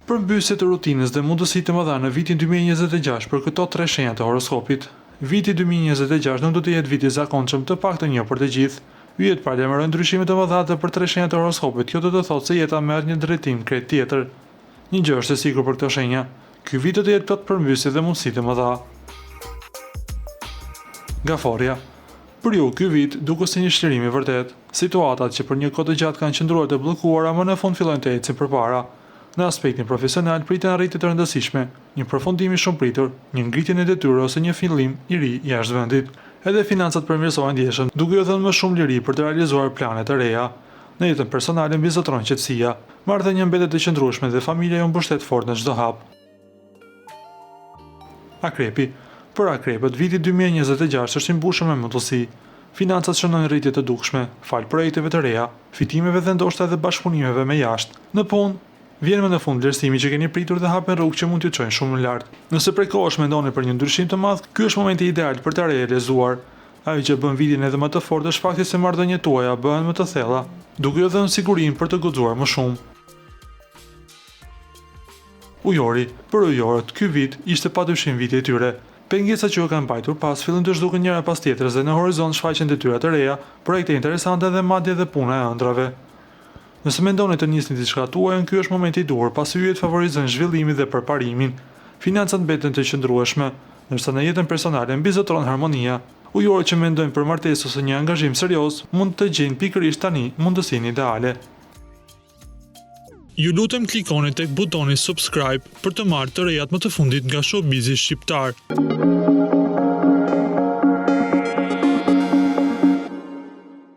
Përmbysje të rutinës dhe mundësi të mëdha në vitin 2026 për këto 3 shenja të horoskopit. Viti 2026 nuk do të jetë viti i zakonshëm të paktën një për të gjithë. Yjet paralajmërojnë ndryshime të mëdha për 3 shenjat e horoskopit. Kjo do të thotë se jeta merr një drejtim krejt tjetër. Një gjë është e sigurt për këto shenja. Ky vit do të jetë plot përmbysje dhe mundësi të mëdha. Gaforia. Për ju, ky vit duket si një shlërim i vërtet. Situatat që për një kohë të gjatë kanë qëndruar të bllokuara më në fund fillojnë të ecin përpara. Në aspektin profesional priten arritje të rëndësishme, një përfundim i shumë pritur, një ngritje në detyrë ose një fillim i ri jashtë vendit. Edhe financat përmirësohen ndjeshëm, duke ju dhënë më shumë liri për të realizuar plane të reja. Në jetën personale mbizotron qetësia, marrëdhënia mbetet e qëndrueshme dhe familja ju mbështet fort në çdo hap. Akrepi. Për akrepët, viti 2026 është i mbushur me mundësi. Financat shënojnë rritje të dukshme, fal projekteve të reja, fitimeve dhe ndoshta edhe bashkëpunimeve me jashtë. Në punë, vjen më në fund vlerësimi që keni pritur dhe hapen rrugë që mund t'ju çojnë shumë më lart. Nëse prej kohësh mendoni për një ndryshim të madh, ky është momenti ideal për ta realizuar. Ajo që bën vitin edhe më të fortë është fakti se marrëdhëniet tuaja bëhen më të thella, duke ju dhënë sigurinë për të guxuar më shumë. Ujori. Për ujorët, ky vit ishte padyshim viti i tyre. Pengesat që u kanë mbajtur pas fillojnë të zhduken njëra pas tjetrës dhe në horizont shfaqen detyra të reja, projekte interesante dhe madje edhe puna e ëndrave. Nëse mendoni të nisni diçka tuaj, ky është momenti i duhur, pasi yjet favorizojnë zhvillimin dhe përparimin. Financat mbeten të qëndrueshme, ndërsa në jetën personale mbizotron harmonia. Ujorët që mendojnë për martesë ose një angazhim serioz mund të gjejnë pikërisht tani mundësinë ideale. Ju lutem klikoni tek butoni subscribe për të marrë të rejat më të fundit nga Showbizi shqiptar.